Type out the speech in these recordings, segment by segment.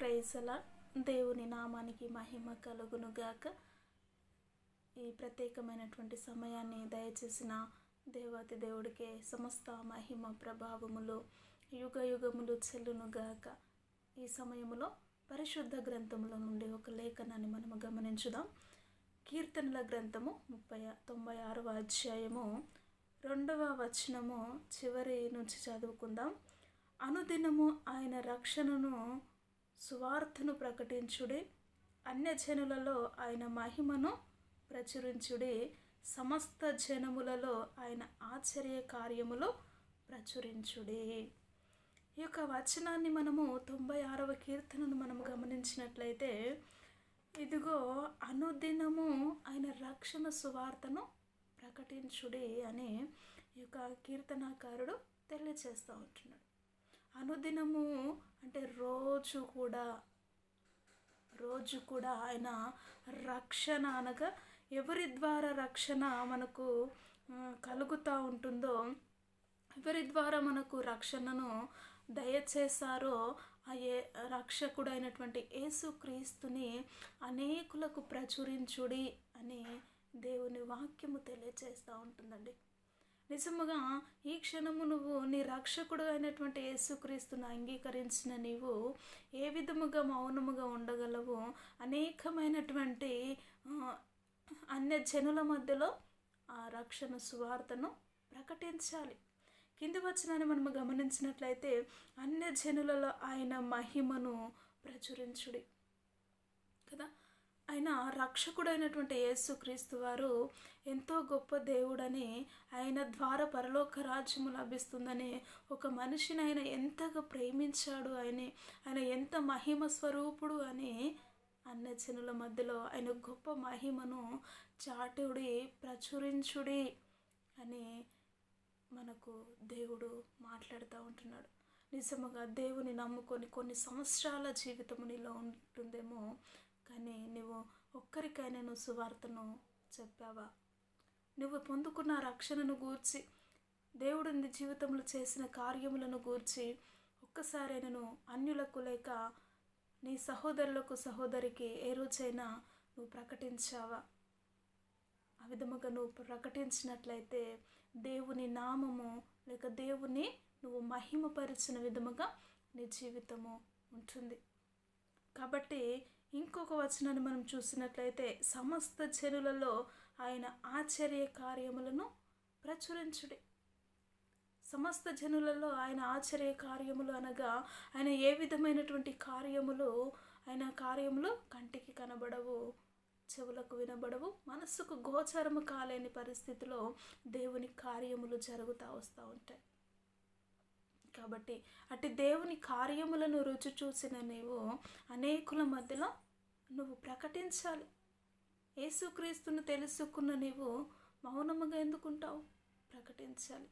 Praise అలా దేవుని నామానికి మహిమ కలుగును గాక. ఈ ప్రత్యేకమైనటువంటి సమయాన్ని దయచేసిన దేవాతి దేవుడికే సమస్త మహిమ ప్రభావములు యుగ యుగములు చెల్లును గాక. ఈ సమయములో పరిశుద్ధ గ్రంథముల నుండి ఒక లేఖనాన్ని మనము గమనించుదాం. కీర్తనల గ్రంథము 96వ అధ్యాయము 2వ వచనము చివరి నుంచి చదువుకుందాం. అనుదినము ఆయన రక్షణను సువార్తను ప్రకటించుడి, అన్యజనులలో ఆయన మహిమను ప్రచురించుడి, సమస్త జనములలో ఆయన ఆశ్చర్య కార్యములు ప్రచురించుడి. ఈ యొక్క వచనాన్ని మనము 96వ కీర్తనను మనం గమనించినట్లయితే, ఇదిగో అనుదినము ఆయన రక్షణ సువార్తను ప్రకటించుడి అని ఈ యొక్క కీర్తనాకారుడు తెలియజేస్తూ ఉంటున్నాడు. అనుదినము అంటే రోజు కూడా ఆయన రక్షణ అనగా ఎవరి ద్వారా రక్షణ మనకు కలుగుతూ ఉంటుందో, ఎవరి ద్వారా మనకు రక్షణను దయచేశారో ఆ రక్షకుడైనటువంటి యేసుక్రీస్తుని అనేకులకు ప్రచురించుడి అని దేవుని వాక్యము తెలియజేస్తూ ఉంటుందండి. నిజముగా ఈ క్షణము నువ్వు నీ రక్షకుడు అయినటువంటి యేసుక్రీస్తును అంగీకరించిన నీవు ఏ విధముగా మౌనముగా ఉండగలవు? అనేకమైనటువంటి అన్య జనుల మధ్యలో ఆ రక్షణ సువార్తను ప్రకటించాలి. కింది వచనాన్ని మనము గమనించినట్లయితే, అన్య జనులలో ఆయన మహిమను ప్రచురించుడి కదా. ఆయన రక్షకుడైనటువంటి యేసుక్రీస్తు వారు ఎంతో గొప్ప దేవుడని, ఆయన ద్వారా పరలోక రాజ్యము లభిస్తుందని, ఒక మనిషిని ఆయన ఎంతగా ప్రేమించాడు, ఆయన ఎంత మహిమ స్వరూపుడు అని అన్యజనుల మధ్యలో ఆయన గొప్ప మహిమను చాటుడి, ప్రచురించుడి అని మనకు దేవుడు మాట్లాడుతూ ఉంటున్నాడు. నిజముగా దేవుని నమ్ముకొని కొన్ని సంవత్సరాల జీవితము నీలో ఉంటుందేమో, కానీ నువ్వు ఒక్కరికైనా నువ్వు సువార్తను చెప్పావా? నువ్వు పొందుకున్న రక్షణను గూర్చి, దేవుడు నీ జీవితంలో చేసిన కార్యములను గూర్చి ఒక్కసారైనా నువ్వు అన్యులకు లేక నీ సహోదరులకు సహోదరికి ఏ రోజైనా నువ్వు ప్రకటించావా? ఆ విధముగా నువ్వు ప్రకటించినట్లయితే దేవుని నామము లేక దేవుని నువ్వు మహిమపరిచిన విధముగా నీ జీవితము ఉంటుంది. కాబట్టి ఇంకొక వచనాన్ని మనం చూసినట్లయితే, సమస్త జనులలో ఆయన ఆశ్చర్య కార్యములను ప్రచురించుడి. సమస్త జనులలో ఆయన ఆశ్చర్య కార్యములు అనగా ఆయన ఏ విధమైనటువంటి కార్యములు, ఆయన కార్యములు కంటికి కనబడవు, చెవులకు వినబడవు, మనస్సుకు గోచరము కాలేని పరిస్థితిలో దేవుని కార్యములు జరుగుతూ వస్తూ ఉంటాయి. కాబట్టి అటు దేవుని కార్యములను రుచి చూసిన నీవు అనేకుల మధ్యలో నువ్వు ప్రకటించాలి. యేసుక్రీస్తును తెలుసుకున్న నీవు మౌనముగా ఎందుకుంటావు? ప్రకటించాలి.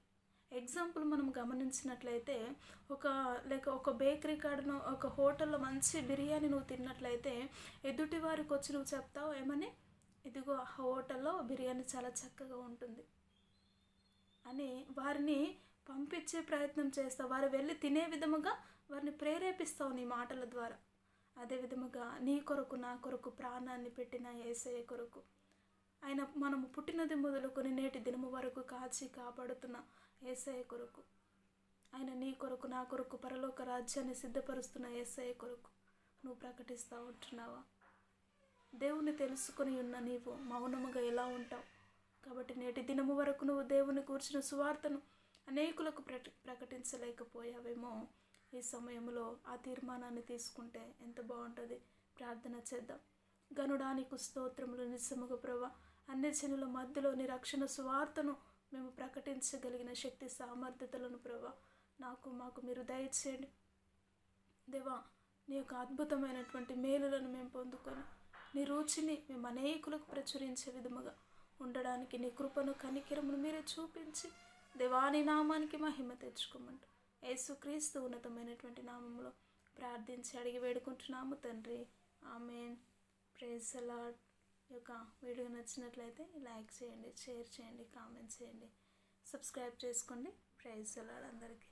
ఎగ్జాంపుల్ మనం గమనించినట్లయితే, ఒక బేకరీ కాడను, ఒక హోటల్లో మంచి బిర్యానీ నువ్వు తిన్నట్లయితే ఎదుటి వారికి వచ్చి నువ్వు చెప్తావు ఏమని? ఇదిగో ఆ హోటల్లో బిర్యానీ చాలా చక్కగా ఉంటుంది అని వారిని పంపించే ప్రయత్నం చేస్తావు. వారు వెళ్ళి తినే విధముగా వారిని ప్రేరేపిస్తావు నీ మాటల ద్వారా. అదే విధముగా నీ కొరకు నా కొరకు ప్రాణాన్ని పెట్టిన యేసయ్య కొరకు, ఆయన మనము పుట్టినది మొదలుకొని నేటి దినము వరకు కాచి కాపాడుతున్న యేసయ్య కొరకు, ఆయన నీ కొరకు నా కొరకు పరలోక రాజ్యాన్ని సిద్ధపరుస్తున్న యేసయ్య కొరకు నువ్వు ప్రకటిస్తూ ఉంటున్నావా? దేవుని తెలుసుకొని ఉన్న నీవు మౌనముగా ఎలా ఉంటావు? కాబట్టి నేటి దినము వరకు నువ్వు దేవుని కూర్చిన సువార్తను అనేకులకు ప్రకటించలేకపోయావేమో. ఈ సమయంలో ఆ తీర్మానాన్ని తీసుకుంటే ఎంత బాగుంటుంది. ప్రార్థన చేద్దాం. గనుడానికి స్తోత్రములు. నిజముగా ప్రభా, అన్ని జనుల మధ్యలో నీ రక్షణ సువార్తను మేము ప్రకటించగలిగిన శక్తి సామర్థ్యతలను ప్రభా మాకు మీరు దయచేయండి. దేవా, నీ యొక్క అద్భుతమైనటువంటి మేలులను మేము పొందుకొని నీ రుచిని మేము అనేకులకు ప్రచురించే విధముగా ఉండడానికి నీ కృపను కనికిరమును మీరే చూపించి దేవాని నామానికి మహిమ తెచ్చుకోమంటూ యేసుక్రీస్తు ఉన్నతమైనటువంటి నామంలో ప్రార్థించి అడిగి వేడుకుంటున్నాము తండ్రి. ఆమెన్. Praise the lord. ఈ యొక్క వీడియో నచ్చినట్లయితే లైక్ చేయండి, షేర్ చేయండి, కామెంట్ చేయండి, సబ్స్క్రైబ్ చేసుకోండి. ప్రైజ్ ది లార్డ్ అందరికీ.